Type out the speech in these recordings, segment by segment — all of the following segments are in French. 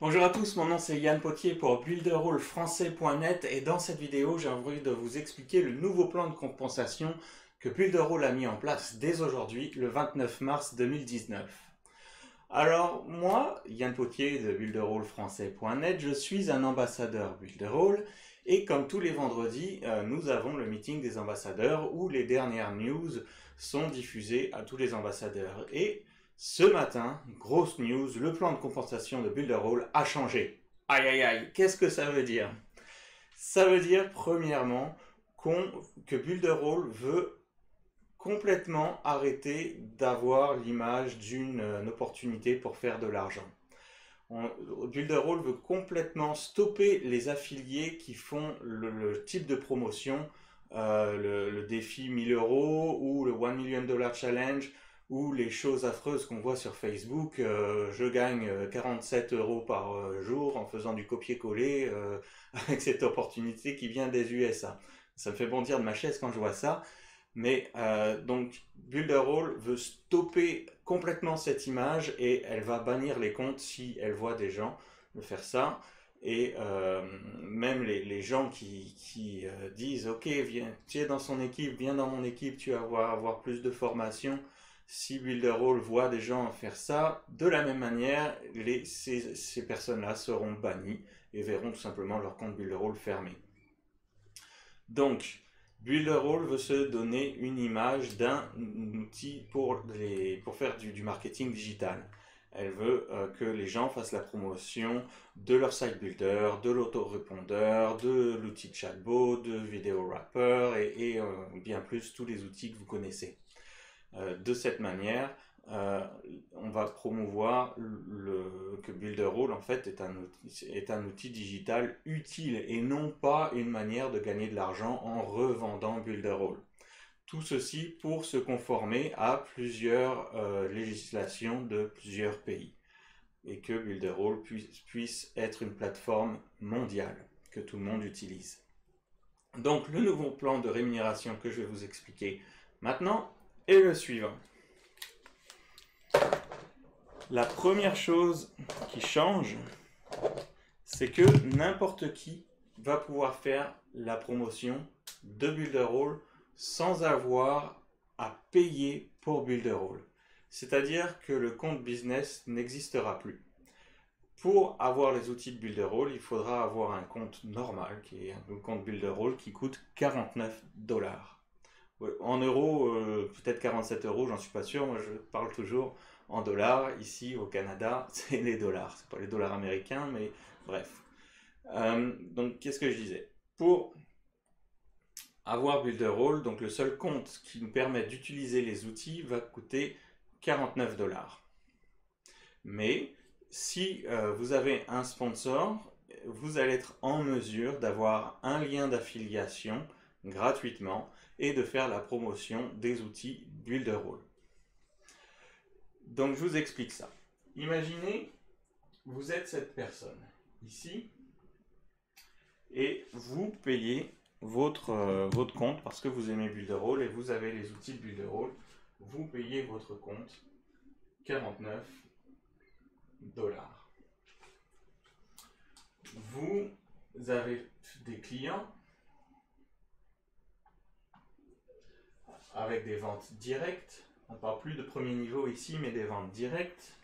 Bonjour à tous, mon nom c'est Yann Potier pour builderallfrançais.net et dans cette vidéo j'ai envie de vous expliquer le nouveau plan de compensation que Builderall a mis en place dès aujourd'hui, le 29 mars 2019. Alors moi, Yann Potier de builderallfrançais.net, je suis un ambassadeur Builderall et comme tous les vendredis, nous avons le meeting des ambassadeurs où les dernières news sont diffusées à tous les ambassadeurs. Et ce matin, grosse news, le plan de compensation de Builderall a changé. Aïe aïe aïe, qu'est-ce que ça veut dire? Ça veut dire premièrement que Builderall veut complètement arrêter d'avoir l'image d'une opportunité pour faire de l'argent. Builderall veut complètement stopper les affiliés qui font le type de promotion, le défi 1000 euros ou le 1 million dollar challenge ou les choses affreuses qu'on voit sur Facebook. Je gagne 47 euros par jour en faisant du copier-coller avec cette opportunité qui vient des USA. Ça me fait bondir de ma chaise quand je vois ça. Mais donc Builderall veut stopper complètement cette image et elle va bannir les comptes si elle voit des gens faire ça. Et même les gens qui disent ok, viens, tu es dans son équipe, viens dans mon équipe, tu vas avoir plus de formation. Si Builderall voit des gens faire ça, de la même manière, ces personnes-là seront bannies et verront tout simplement leur compte Builderall fermé. Donc, Builderall veut se donner une image d'un outil pour faire du marketing digital. Elle veut que les gens fassent la promotion de leur site builder, de l'autorépondeur, de l'outil de chatbot, de vidéo wrapper et bien plus tous les outils que vous connaissez. De cette manière, on va promouvoir que Builderall en fait est un outil digital utile et non pas une manière de gagner de l'argent en revendant Builderall. Tout ceci pour se conformer à plusieurs législations de plusieurs pays et que Builderall puisse être une plateforme mondiale que tout le monde utilise. Donc le nouveau plan de rémunération que je vais vous expliquer maintenant est le suivant. La première chose qui change, c'est que n'importe qui va pouvoir faire la promotion de Builderall sans avoir à payer pour Builderall. C'est-à-dire que le compte business n'existera plus. Pour avoir les outils de Builderall, il faudra avoir un compte normal, qui est un compte Builderall qui coûte 49 dollars. En euros, peut-être 47 euros, j'en suis pas sûr. Moi, je parle toujours en dollars. Ici, au Canada, c'est les dollars. C'est pas les dollars américains, mais bref. Donc, qu'est-ce que je disais? Pour avoir Builderall, donc le seul compte qui nous permet d'utiliser les outils va coûter 49 dollars. Mais si vous avez un sponsor, vous allez être en mesure d'avoir un lien d'affiliation gratuitement et de faire la promotion des outils Builderall. Donc je vous explique ça. Imaginez, vous êtes cette personne ici et vous payez votre compte parce que vous aimez Builderall et vous avez les outils de Builderall. Vous payez votre compte 49 dollars. Vous avez des clients avec des ventes directes. On ne parle plus de premier niveau ici, mais des ventes directes.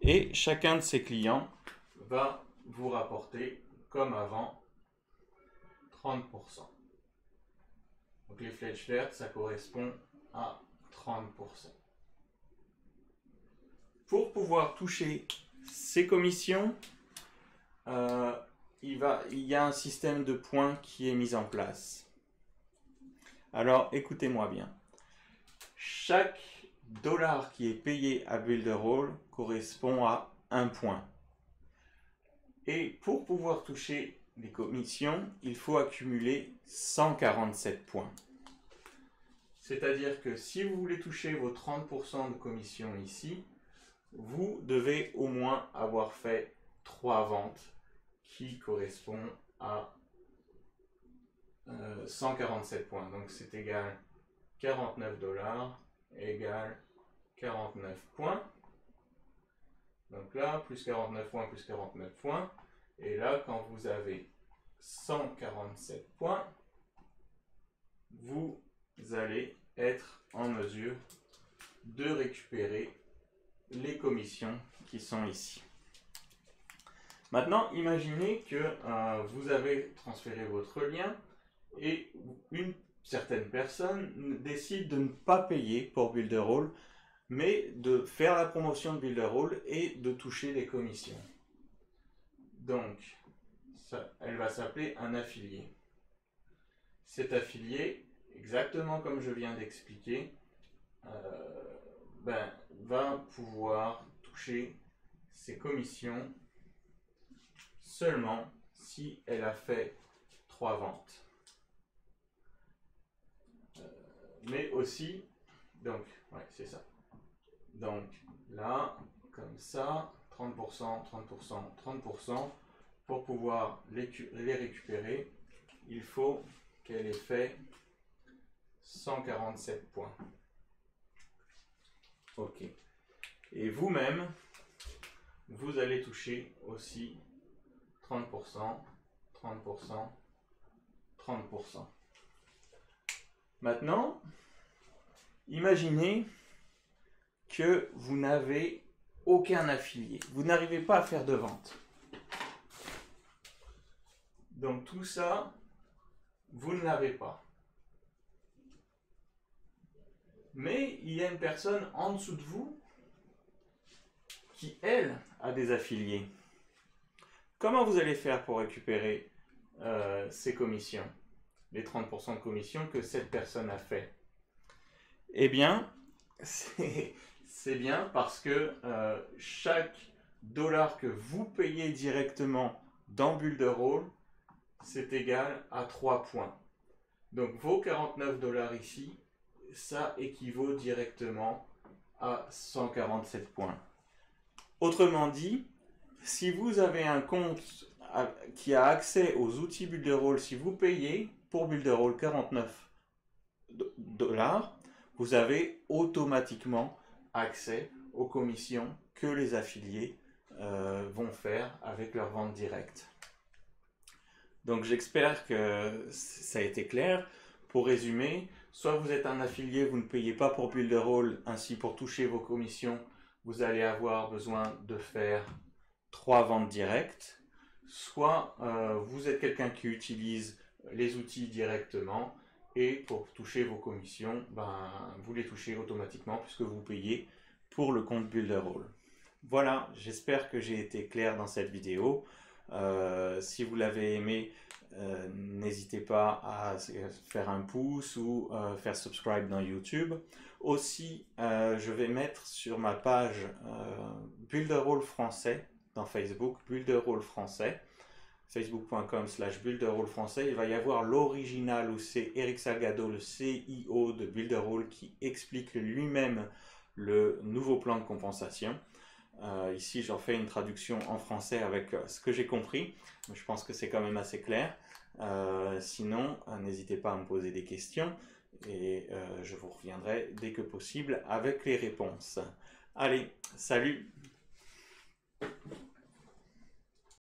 Et chacun de ces clients va vous rapporter, comme avant, 30%. Donc les flèches vertes, ça correspond à 30%. Pour pouvoir toucher ces commissions, il y a un système de points qui est mis en place. Alors écoutez-moi bien. Chaque dollar qui est payé à Builderall correspond à 1 point. Et pour pouvoir toucher les commissions, il faut accumuler 147 points. C'est-à-dire que si vous voulez toucher vos 30% de commission ici, vous devez au moins avoir fait 3 ventes qui correspondent à 147 points. Donc c'est égal 49 dollars égale 49 points. Donc là, plus 49 points, plus 49 points. Et là, quand vous avez 147 points, vous allez être en mesure de récupérer les commissions qui sont ici. Maintenant, imaginez que vous avez transféré votre lien et une certaine personne décide de ne pas payer pour Builderall, mais de faire la promotion de Builderall et de toucher les commissions. Donc, elle va s'appeler un affilié. Cet affilié, exactement comme je viens d'expliquer, va pouvoir toucher ses commissions seulement si elle a fait 3 ventes. Mais aussi, donc, ouais, c'est ça. Donc là, comme ça, 30%, 30%, 30%, pour pouvoir les récupérer, il faut qu'elle ait fait 147 points. Ok. Et vous-même, vous allez toucher aussi 30%, 30%, 30%. Maintenant, imaginez que vous n'avez aucun affilié. Vous n'arrivez pas à faire de vente. Donc tout ça, vous ne l'avez pas. Mais il y a une personne en dessous de vous qui, elle, a des affiliés. Comment vous allez faire pour récupérer ces commissions, les 30% de commissions que cette personne a fait? Eh bien, c'est bien parce que chaque dollar que vous payez directement dans Builderall, c'est égal à 3 points. Donc vos 49 $ ici, ça équivaut directement à 147 points. Autrement dit, si vous avez un compte qui a accès aux outils Builderall, si vous payez pour Builderall 49 $, vous avez automatiquement accès aux commissions que les affiliés vont faire avec leur vente directe. Donc j'espère que ça a été clair. Pour résumer, soit vous êtes un affilié, vous ne payez pas pour Builderall, ainsi pour toucher vos commissions, vous allez avoir besoin de faire 3 ventes directes, soit vous êtes quelqu'un qui utilise les outils directement, et pour toucher vos commissions, vous les touchez automatiquement puisque vous payez pour le compte Builderall. Voilà, j'espère que j'ai été clair dans cette vidéo. Si vous l'avez aimé, n'hésitez pas à faire un pouce ou faire subscribe dans YouTube. Aussi, je vais mettre sur ma page Builderall français dans Facebook, Builderall français, facebook.com/Builderall français. Il va y avoir l'original où c'est Eric Salgado, le CIO de Builderall, qui explique lui-même le nouveau plan de compensation. Ici, j'en fais une traduction en français avec ce que j'ai compris. Je pense que c'est quand même assez clair. Sinon, n'hésitez pas à me poser des questions et je vous reviendrai dès que possible avec les réponses. Allez, salut!